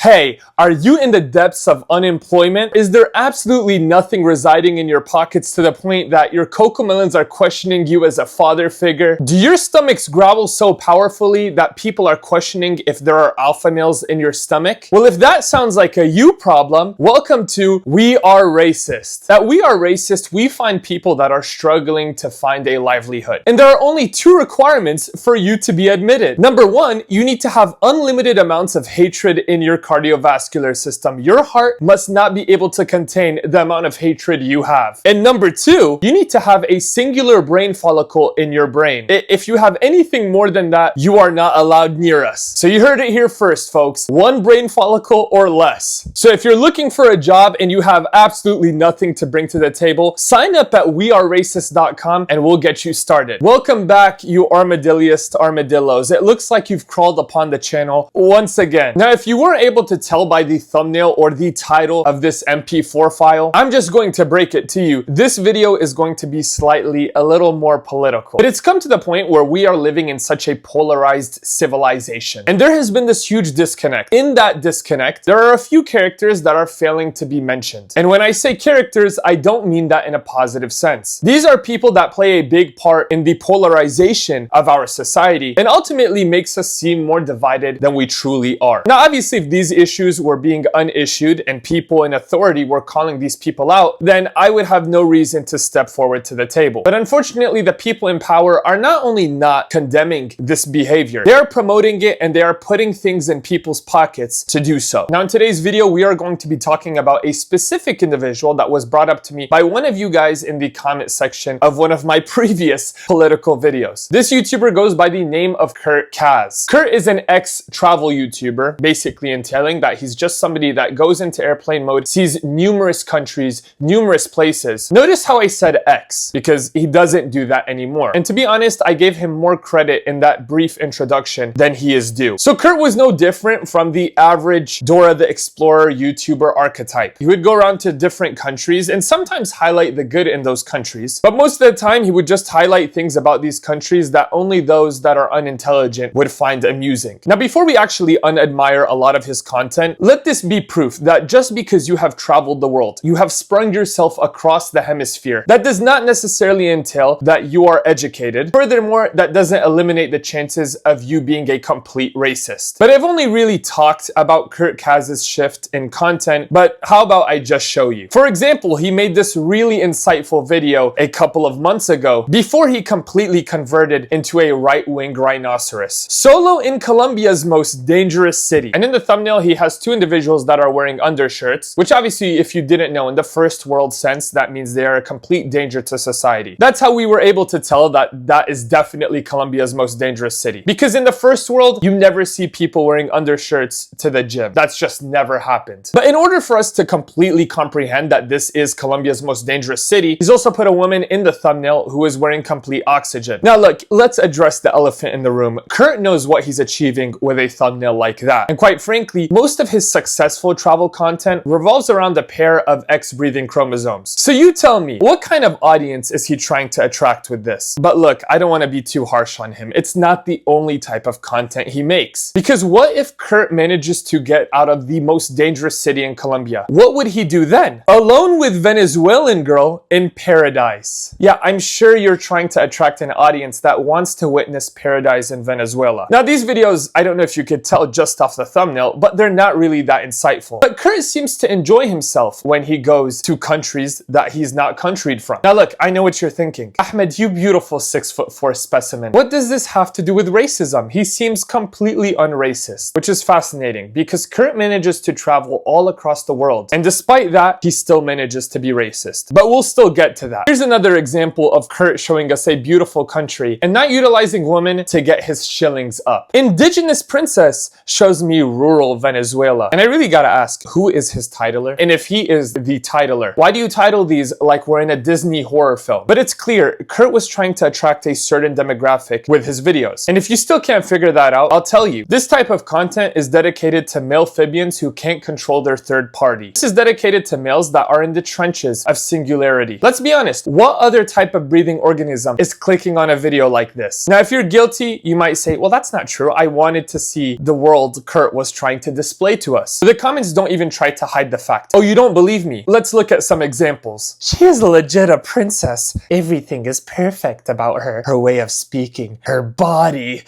Hey, are you in the depths of unemployment? Is there absolutely nothing residing in your pockets to the point that your cocomelons are questioning you as a father figure? Do your stomachs growl so powerfully that people are questioning if there are alpha males in your stomach? Well, if that sounds like a you problem, welcome to We Are Racist. At We Are Racist, we find people that are struggling to find a livelihood. And there are only two requirements for you to be admitted. Number one, you need to have unlimited amounts of hatred in your cardiovascular system. Your heart must not be able to contain the amount of hatred you have. And number two, you need to have a singular brain follicle in your brain. If you have anything more than that, you are not allowed near us. So you heard it here first, folks. One brain follicle or less. So if you're looking for a job and you have absolutely nothing to bring to the table, sign up at weareracist.com and we'll get you started. Welcome back, you armadilliest armadillos. It looks like you've crawled upon the channel once again. Now, if you weren't able to tell by the thumbnail or the title of this MP4 file, I'm just going to break it to you. This video is going to be slightly a little more political. But it's come to the point where we are living in such a polarized civilization. And there has been this huge disconnect. In that disconnect, there are a few characters that are failing to be mentioned. And when I say characters, I don't mean that in a positive sense. These are people that play a big part in the polarization of our society and ultimately makes us seem more divided than we truly are. Now, obviously, if these issues were being unissued and people in authority were calling these people out, then I would have no reason to step forward to the table. But unfortunately, the people in power are not only not condemning this behavior, they are promoting it and they are putting things in people's pockets to do so. Now, in today's video, we are going to be talking about a specific individual that was brought up to me by one of you guys in the comment section of one of my previous political videos. This YouTuber goes by the name of Kurt Caz. Kurt is an ex-travel YouTuber, basically entailing that he's just somebody that goes into airplane mode, sees numerous countries, numerous places. Notice how I said ex, because he doesn't do that anymore. And to be honest, I gave him more credit in that brief introduction than he is due. So Kurt was no different from the average Dora the Explorer YouTuber archetype. He would go around to different countries and sometimes highlight the good in those countries. But most of the time, he would just highlight things about these countries that only those that are unintelligent would find amusing. Now, before we actually unadmire a lot of his content, let this be proof that just because you have traveled the world, you have sprung yourself across the hemisphere, that does not necessarily entail that you are educated. Furthermore, that doesn't eliminate the chances of you being a complete racist. But I've only really talked about Kurt Caz's shift in content, but how about I just show you? For example, he made this really insightful video a couple of months ago before he completely converted into a right-wing rhinoceros. Solo in Colombia's most dangerous city. And in the thumbnail, he has two individuals that are wearing undershirts, which obviously, if you didn't know, in the first world sense, that means they are a complete danger to society. That's how we were able to tell that that is definitely Colombia's most dangerous city. Because in the first world, you never see people wearing undershirts to the gym. That's just never happened. But in order for us to completely comprehend that this is Colombia's most dangerous city, he's also put a woman in the thumbnail who is wearing complete oxygen. Now look, let's address the elephant in the room. Kurt knows what he's achieving with a thumbnail like that. And quite frankly, most of his successful travel content revolves around a pair of X-breathing chromosomes. So you tell me, what kind of audience is he trying to attract with this? But look, I don't want to be too harsh on him. It's not the only type of content he makes. Because what if Kurt manages to get out of the most dangerous city in Colombia? What would he do then? Alone with Venezuelan girl in paradise. Yeah, I'm sure you're trying to attract an audience that wants to witness paradise in Venezuela. Now, these videos, I don't know if you could tell just off the thumbnail, but they're not really that insightful. But Kurt seems to enjoy himself when he goes to countries that he's not countryed from. Now look, I know what you're thinking. Ahmed, you beautiful 6'4" specimen. What does this have to do with racism? He seems completely unracist, which is fascinating because Kurt manages to travel all across the world. And despite that, he still manages to be racist. But we'll still get to that. Here's another example of Kurt showing us a beautiful country and not utilizing women to get his shillings up. Indigenous Princess shows me rural Venezuela. And I really gotta ask, who is his titler? And if he is the titler, why do you title these like we're in a Disney horror film? But it's clear, Kurt was trying to attract a certain demographic with his videos. And if you still can't figure that out, I'll tell you, this type of content is dedicated to male phibians who can't control their third party. This is dedicated to males that are in the trenches of singularity. Let's be honest, what other type of breathing organism is clicking on a video like this? Now, if you're guilty, you might say, well, that's not true. I wanted to see the world Kurt was trying to to display to us. The comments don't even try to hide the fact. Oh, you don't believe me? Let's look at some examples. She is legit a princess. Everything is perfect about her. Her way of speaking, her body,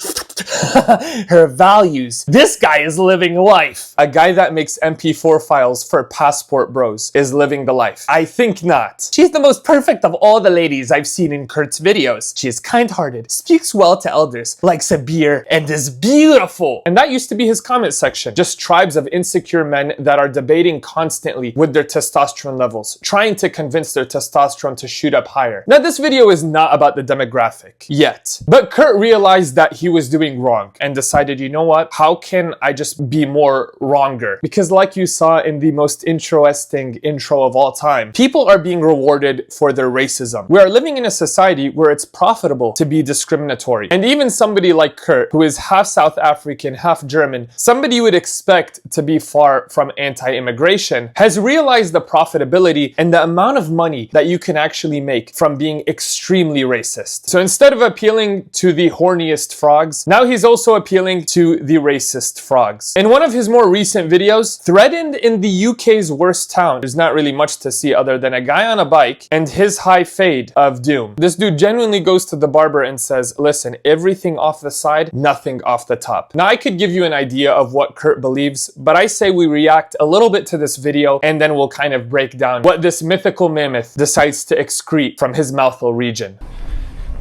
her values. This guy is living life. A guy that makes MP4 files for passport bros is living the life. I think not. She's the most perfect of all the ladies I've seen in Kurt's videos. She is kind-hearted, speaks well to elders, likes a beer, and is beautiful. And that used to be his comment section. Just tribes of insecure men that are debating constantly with their testosterone levels, trying to convince their testosterone to shoot up higher. Now, this video is not about the demographic yet, but Kurt realized that he was doing wrong and decided, you know what? How can I just be more wronger? Because like you saw in the most interesting intro of all time, people are being rewarded for their racism. We are living in a society where it's profitable to be discriminatory. And even somebody like Kurt, who is half South African, half German, somebody you would expect to be far from anti-immigration, has realized the profitability and the amount of money that you can actually make from being extremely racist. So instead of appealing to the horniest frogs, now he's also appealing to the racist frogs. In one of his more recent videos, threatened in the UK's worst town, there's not really much to see other than a guy on a bike and his high fade of doom. This dude genuinely goes to the barber and says, listen, everything off the side, nothing off the top. Now I could give you an idea of what Kurt believes, but I say we react a little bit to this video and then we'll kind of break down what this mythical mammoth decides to excrete from his mouthful region.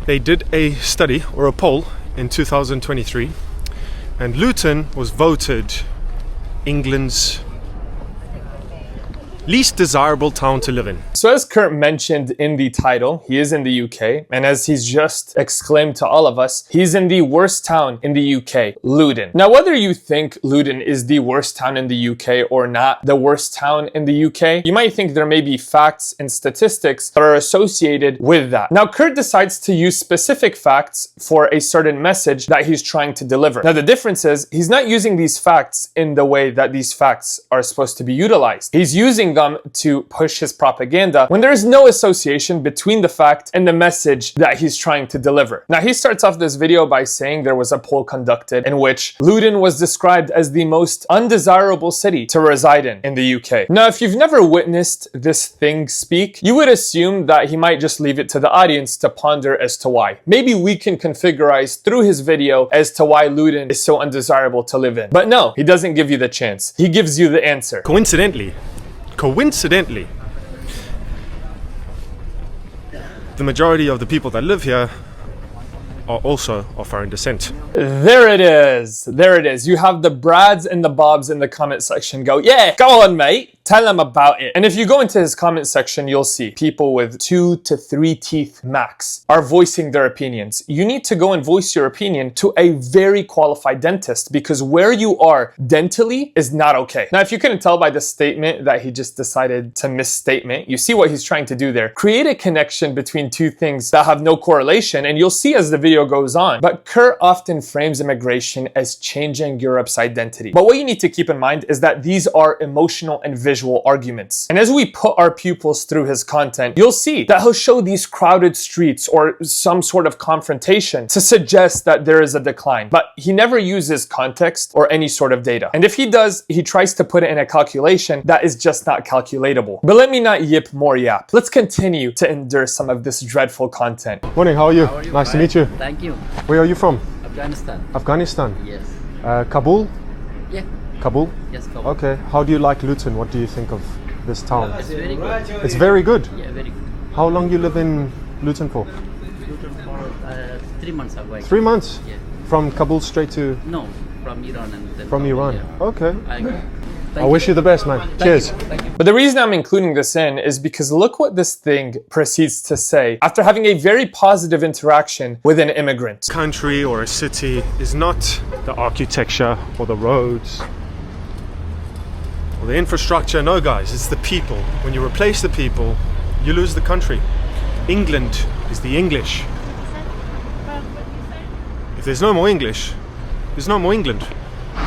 They did a study or a poll in 2023 and Luton was voted England's least desirable town to live in. So as Kurt mentioned in the title, he is in the UK, and as he's just exclaimed to all of us, he's in the worst town in the UK, Luton. Now, whether you think Luton is the worst town in the UK or not the worst town in the UK, you might think there may be facts and statistics that are associated with that. Now, Kurt decides to use specific facts for a certain message that he's trying to deliver. Now, the difference is he's not using these facts in the way that these facts are supposed to be utilized. He's using them to push his propaganda when there is no association between the fact and the message that he's trying to deliver. Now, he starts off this video by saying there was a poll conducted in which Luton was described as the most undesirable city to reside in the UK. Now, if you've never witnessed this thing speak, you would assume that he might just leave it to the audience to ponder as to why. Maybe we can configurize through his video as to why Luton is so undesirable to live in. But no, he doesn't give you the chance. He gives you the answer. Coincidentally, the majority of the people that live here are also of foreign descent. There it is. There it is. You have the Brads and the Bobs in the comment section go, yeah, go on, mate. Tell them about it. And if you go into his comment section, you'll see people with 2 to 3 teeth max are voicing their opinions. You need to go and voice your opinion to a very qualified dentist because where you are dentally is not okay. Now, if you couldn't tell by the statement that he just decided to misstatement, you see what he's trying to do there. Create a connection between two things that have no correlation, and you'll see as the video goes on. But Kurt often frames immigration as changing Europe's identity. But what you need to keep in mind is that these are emotional and visual arguments. And as we put our pupils through his content, you'll see that he'll show these crowded streets or some sort of confrontation to suggest that there is a decline. But he never uses context or any sort of data. And if he does, he tries to put it in a calculation that is just not calculatable. But let me not yip more yap. Let's continue to endure some of this dreadful content. Morning, how are you? How are you? Nice to Fine. meet you. Thank you. Where are you from? Afghanistan. Afghanistan? Yes. Kabul? Yeah. Kabul? Yes, Kabul. Okay. How do you like Luton? What do you think of this town? It's very good. It's very good. Yeah, very good. How long you live in Luton for? Luton for 3 months ago. 3 months? Yeah. From Kabul straight to... No, from Iran and then From Iran? Yeah. Okay. Thank I wish you the best, man. Cheers. Thank you. But the reason I'm including this in is because look what this thing proceeds to say after having a very positive interaction with an immigrant. Country or a city is not the architecture or the roads or the infrastructure. No, guys, it's the people. When you replace the people, you lose the country. England is the English. If there's no more English, there's no more England.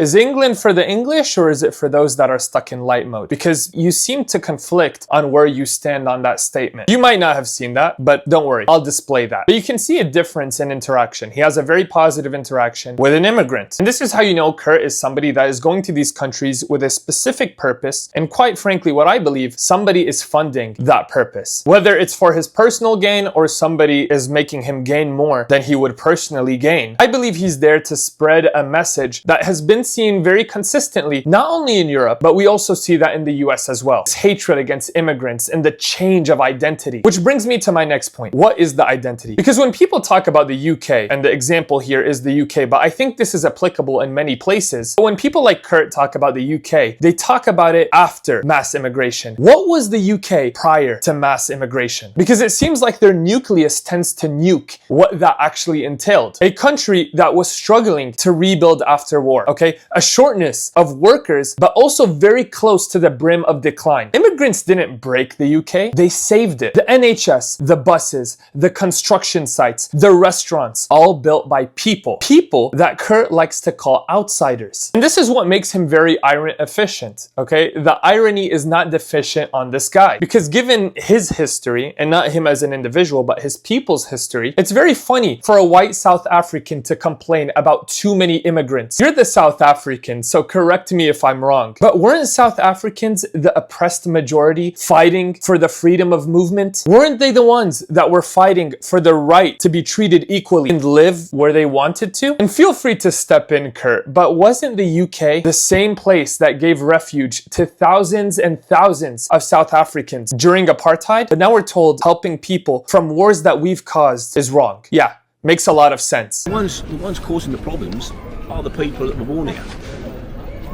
Is England for the English or is it for those that are stuck in light mode? Because you seem to conflict on where you stand on that statement. You might not have seen that, but don't worry, I'll display that. But you can see a difference in interaction. He has a very positive interaction with an immigrant. And this is how you know Kurt is somebody that is going to these countries with a specific purpose. And quite frankly, what I believe, somebody is funding that purpose. Whether it's for his personal gain or somebody is making him gain more than he would personally gain. I believe he's there to spread a message that has been seen very consistently, not only in Europe, but we also see that in the US as well. It's hatred against immigrants and the change of identity. Which brings me to my next point. What is the identity? Because when people talk about the UK, and the example here is the UK, but I think this is applicable in many places. But when people like Kurt talk about the UK, they talk about it after mass immigration. What was the UK prior to mass immigration? Because it seems like their nucleus tends to nuke what that actually entailed. A country that was struggling to rebuild after war, okay? A shortness of workers, but also very close to the brim of decline. Immigrants didn't break the UK, they saved it. The NHS, the buses, the construction sites, the restaurants, all built by people. People that Kurt likes to call outsiders. And this is what makes him very irony efficient, okay? The irony is not deficient on this guy. Because given his history, and not him as an individual, but his people's history, it's very funny for a white South African to complain about too many immigrants. You're the South African, so correct me if I'm wrong. But weren't South Africans the oppressed majority fighting for the freedom of movement? Weren't they the ones that were fighting for the right to be treated equally and live where they wanted to? And feel free to step in, Kurt, but wasn't the UK the same place that gave refuge to thousands and thousands of South Africans during apartheid? But now we're told helping people from wars that we've caused is wrong. Yeah, makes a lot of sense. The ones causing the problems are the people that were born here.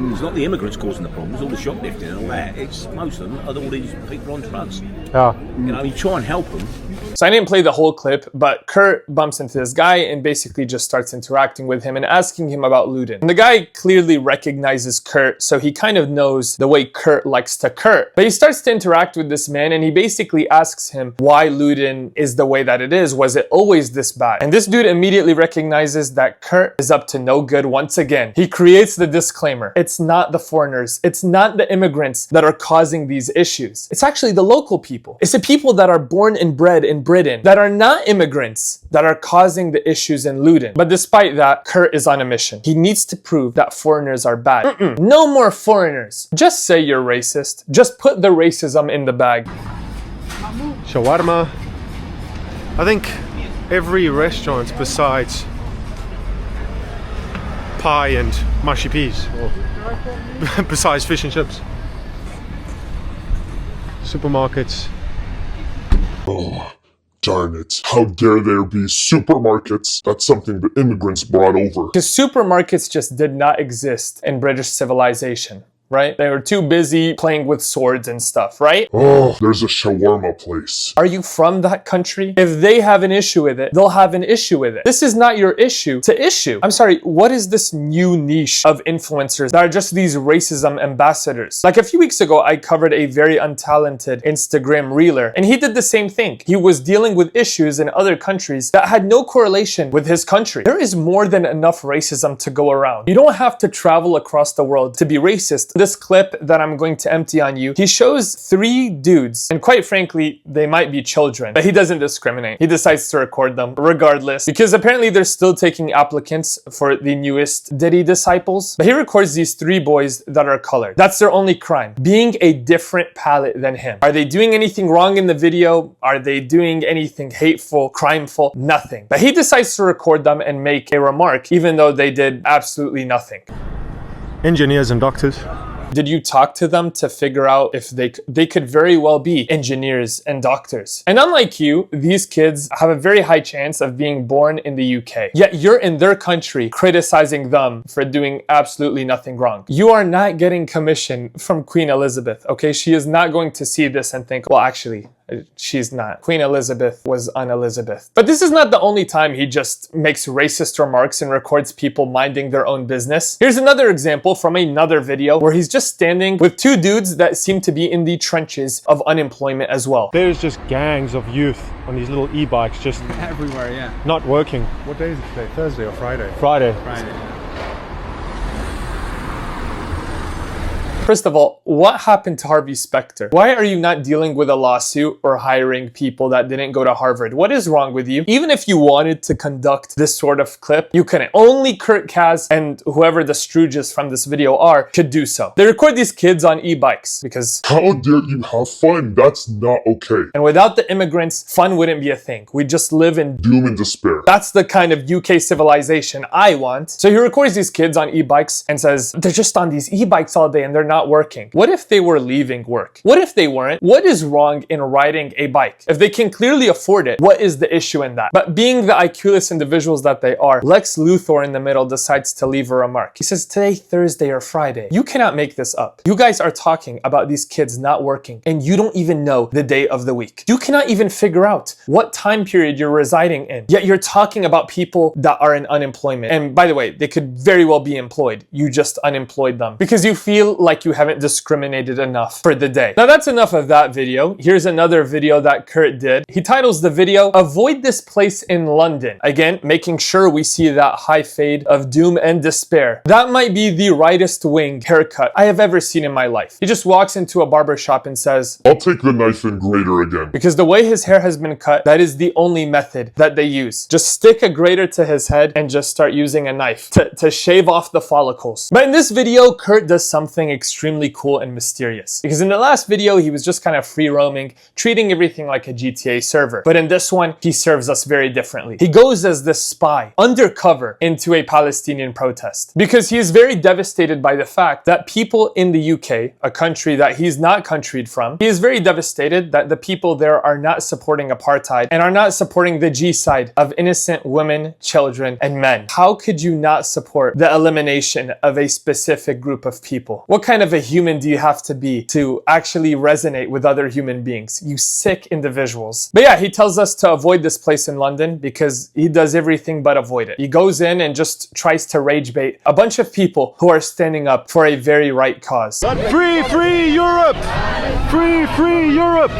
It's not the immigrants causing the problems, all the shoplifting and all that. It's most of them are all these people on drugs. Yeah. You know, you try and help them. So I didn't play the whole clip, but Kurt bumps into this guy and basically just starts interacting with him and asking him about Luton. And the guy clearly recognizes Kurt, so he kind of knows the way Kurt likes to Kurt. But he starts to interact with this man and he basically asks him why Luton is the way that it is. Was it always this bad? And this dude immediately recognizes that Kurt is up to no good once again. He creates the disclaimer. It's not the foreigners. It's not the immigrants that are causing these issues. It's actually the local people. It's the people that are born and bred in Britain that are not immigrants that are causing the issues in Luton. But despite that, Kurt is on a mission. He needs to prove that foreigners are bad. No more foreigners. Just say you're racist. Just put the racism in the bag. Shawarma. I think every restaurant besides pie and mushy peas, or besides fish and chips. Supermarkets. Oh, darn it. How dare there be supermarkets? That's something the immigrants brought over. Because supermarkets just did not exist in British civilization. Right? They were too busy playing with swords and stuff, right? Oh, there's a shawarma place. Are you from that country? If they have an issue with it, they'll have an issue with it. This is not your issue to issue. I'm sorry, what is this new niche of influencers that are just these racism ambassadors? Like a few weeks ago, I covered a very untalented Instagram reeler, and he did the same thing. He was dealing with issues in other countries that had no correlation with his country. There is more than enough racism to go around. You don't have to travel across the world to be racist. This clip that I'm going to empty on you, he shows 3 dudes, and quite frankly, they might be children, but he doesn't discriminate. He decides to record them regardless, because apparently they're still taking applicants for the newest Diddy disciples. But he records these 3 boys that are colored. That's their only crime, being a different palette than him. Are they doing anything wrong in the video? Are they doing anything hateful, crimeful? Nothing. But he decides to record them and make a remark, even though they did absolutely nothing. Engineers and doctors. Did you talk to them to figure out if they could very well be engineers and doctors? And unlike you, these kids have a very high chance of being born in the UK. Yet you're in their country criticizing them for doing absolutely nothing wrong. You are not getting commission from Queen Elizabeth, okay? She is not going to see this and think, well, actually, she's not. Queen Elizabeth was un-Elizabeth. But this is not the only time he just makes racist remarks and records people minding their own business. Here's another example from another video where he's just standing with 2 dudes that seem to be in the trenches of unemployment as well. There's just gangs of youth on these little e-bikes just everywhere, yeah. not working. What day is it today? Thursday or Friday? Friday. First of all, what happened to Harvey Specter? Why are you not dealing with a lawsuit or hiring people that didn't go to Harvard? What is wrong with you? Even if you wanted to conduct this sort of clip, you couldn't. Only Kurt Caz and whoever the Stooges from this video are could do so. They record these kids on e-bikes because How dare you have fun? That's not okay. and without the immigrants, fun wouldn't be a thing. We just live in Doom and despair. that's the kind of UK civilization I want. So he records these kids on e-bikes and says, they're just on these e-bikes all day and they're not working. What if they were leaving work? What if they weren't? What is wrong in riding a bike? If they can clearly afford it, what is the issue in that? But being the IQ-less individuals that they are, Lex Luthor in the middle decides to leave a remark. He says, today, Thursday or Friday. You cannot make this up. You guys are talking about these kids not working and you don't even know the day of the week. You cannot even figure out what time period you're residing in. Yet you're talking about people that are in unemployment. And by the way, they could very well be employed. You just unemployed them because you feel like you haven't discriminated enough for the day. Now that's enough of that video. Here's another video that Kurt did. He titles the video, Avoid This Place in London. Again, making sure we see that high fade of doom and despair. That might be the rightest wing haircut I have ever seen in my life. He just walks into a barber shop and says, I'll take the knife and grater again. because the way his hair has been cut, that is the only method that they use. Just stick a grater to his head and just start using a knife to shave off the follicles. But in this video, Kurt does something extremely cool and mysterious. Because in the last video, he was just kind of free roaming, treating everything like a GTA server. But in this one, he serves us very differently. He goes as this spy, undercover, into a Palestinian protest. Because he is very devastated by the fact that people in the UK, a country that he's not countryed from, he is very devastated that the people there are not supporting apartheid and are not supporting the G-side of innocent women, children, and men. How could you not support the elimination of a specific group of people? What kind of a human do you have to be to actually resonate with other human beings? You sick individuals. But yeah, he tells us to avoid this place in London because he does everything but avoid it. He goes in and just tries to rage bait a bunch of people who are standing up for a very right cause. Free, free Europe! Free, free Europe!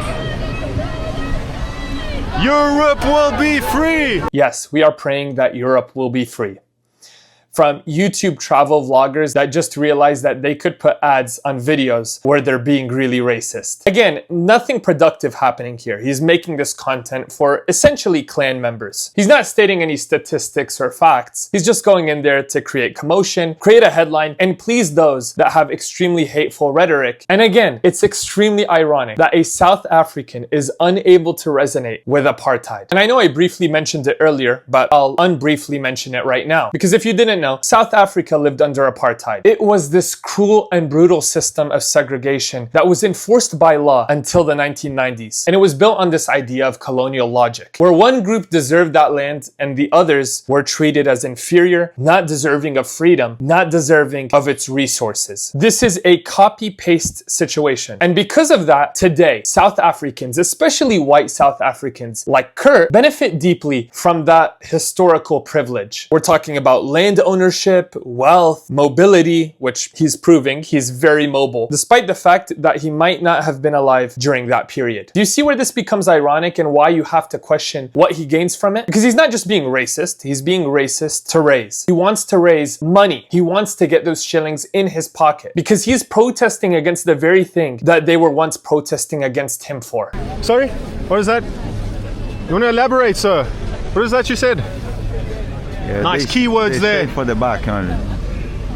Europe will be free! Yes, we are praying that Europe will be free. From YouTube travel vloggers that just realized that they could put ads on videos where they're being really racist. Again, nothing productive happening here. He's making this content for essentially clan members. He's not stating any statistics or facts. He's just going in there to create commotion, create a headline, and please those that have extremely hateful rhetoric. And again, it's extremely ironic that a South African is unable to resonate with apartheid. And I know I briefly mentioned it earlier, but I'll unbriefly mention it right now. Because if you didn't know, South Africa lived under apartheid. It was this cruel and brutal system of segregation that was enforced by law until the 1990s. And it was built on this idea of colonial logic, where one group deserved that land and the others were treated as inferior, not deserving of freedom, not deserving of its resources. This is a copy-paste situation. And because of that, today, South Africans, especially white South Africans like Kurt, benefit deeply from that historical privilege. We're talking about land ownership, wealth, mobility, which he's proving he's very mobile, despite the fact that he might not have been alive during that period. Do you see where this becomes ironic and why you have to question what he gains from it? Because he's not just being racist, he's being racist to raise. He wants to raise money. He wants to get those shillings in his pocket because he's protesting against the very thing that they were once protesting against him for. Sorry? What is that? You want to elaborate, sir? What is that you said? Yeah, Nice keywords there. For the back on it.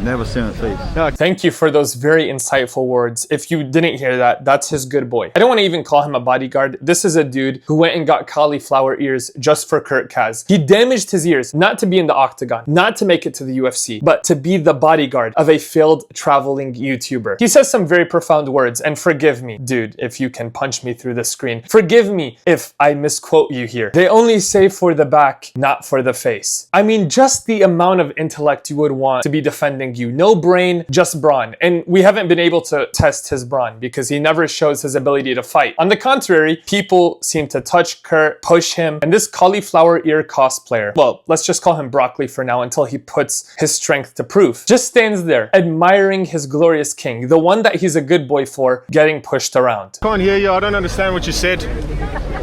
Never seen a face. Thank you for those very insightful words. If you didn't hear that, that's his good boy. I don't want to even call him a bodyguard. This is a dude who went and got cauliflower ears just for Kurt Caz. He damaged his ears, not to be in the octagon, not to make it to the UFC, but to be the bodyguard of a failed traveling YouTuber. He says some very profound words, and forgive me, dude, if you can punch me through the screen. Forgive me if I misquote you here. They only say for the back, not for the face. I mean, just the amount of intellect you would want to be defending you. No brain, just brawn. And we haven't been able to test his brawn because he never shows his ability to fight. On the contrary, people seem to touch Kurt, push him, and this cauliflower ear cosplayer, well, let's just call him Broccoli for now until he puts his strength to proof, just stands there admiring his glorious king, the one that he's a good boy for, getting pushed around. Can't hear you. I don't understand what you said.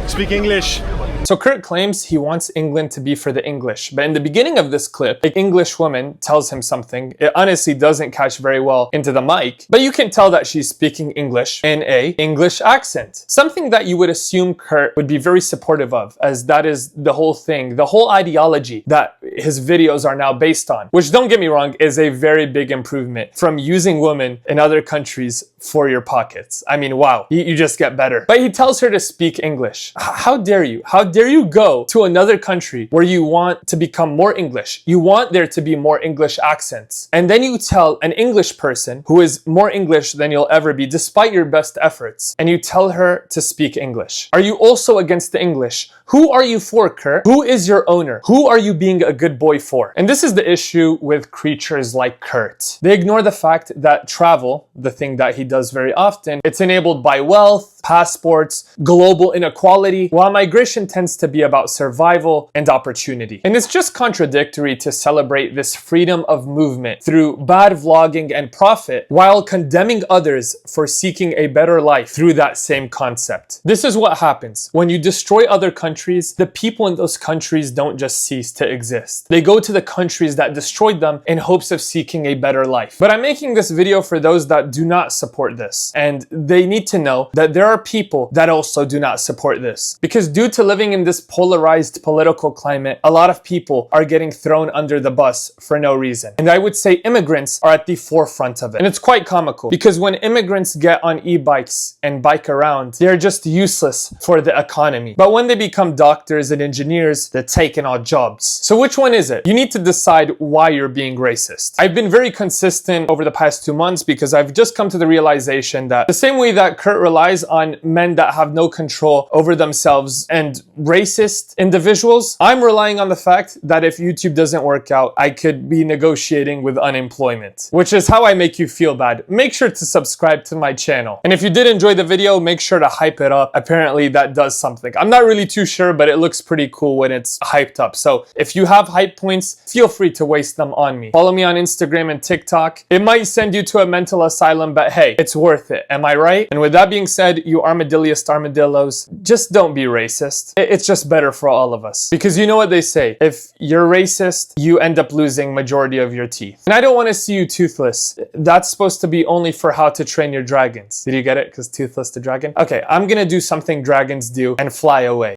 Speak English. So Kurt claims he wants England to be for the English, but in the beginning of this clip, an English woman tells him something. It honestly doesn't catch very well into the mic, but you can tell that she's speaking English in a English accent. Something that you would assume Kurt would be very supportive of, as that is the whole thing, the whole ideology that his videos are now based on, which, don't get me wrong, is a very big improvement from using women in other countries for your pockets. I mean, wow, you just get better. But he tells her to speak English. How dare you? How dare you go to another country where you want to become more English? You want there to be more English accents. And then you tell an English person who is more English than you'll ever be, despite your best efforts, and you tell her to speak English. Are you also against the English? Who are you for, Kurt? Who is your owner? Who are you being a good boy for? And this is the issue with creatures like Kurt. They ignore the fact that travel, the thing that he does very often, it's enabled by wealth, passports, global inequality, while migration tends to be about survival and opportunity. And it's just contradictory to celebrate this freedom of movement through bad vlogging and profit while condemning others for seeking a better life through that same concept. This is what happens. When you destroy other countries, the people in those countries don't just cease to exist. They go to the countries that destroyed them in hopes of seeking a better life. But I'm making this video for those that do not support this, and they need to know that there are people that also do not support this. Because due to living in this polarized political climate, a lot of people are getting thrown under the bus for no reason. And I would say immigrants are at the forefront of it. And it's quite comical because when immigrants get on e-bikes and bike around, they're just useless for the economy. But when they become doctors and engineers, they're taking our jobs. So which one is it? You need to decide why you're being racist. I've been very consistent over the past 2 months because I've just come to the realization that the same way that Kurt relies on men that have no control over themselves and racist individuals, I'm relying on the fact that if YouTube doesn't work out, I could be negotiating with unemployment, which is how I make you feel bad. Make sure to subscribe to my channel. And if you did enjoy the video, make sure to hype it up. Apparently that does something. I'm not really too sure, but it looks pretty cool when it's hyped up. So if you have hype points, feel free to waste them on me. Follow me on Instagram and TikTok. It might send you to a mental asylum, but hey, it's worth it. Am I right? And with that being said, you armadilliest armadillos, just don't be racist. It's just better for all of us. Because you know what they say, if you're racist, you end up losing majority of your teeth. And I don't want to see you toothless. That's supposed to be only for How to Train Your Dragons. Did you get it? Because toothless to dragon? Okay, I'm gonna do something dragons do and fly away.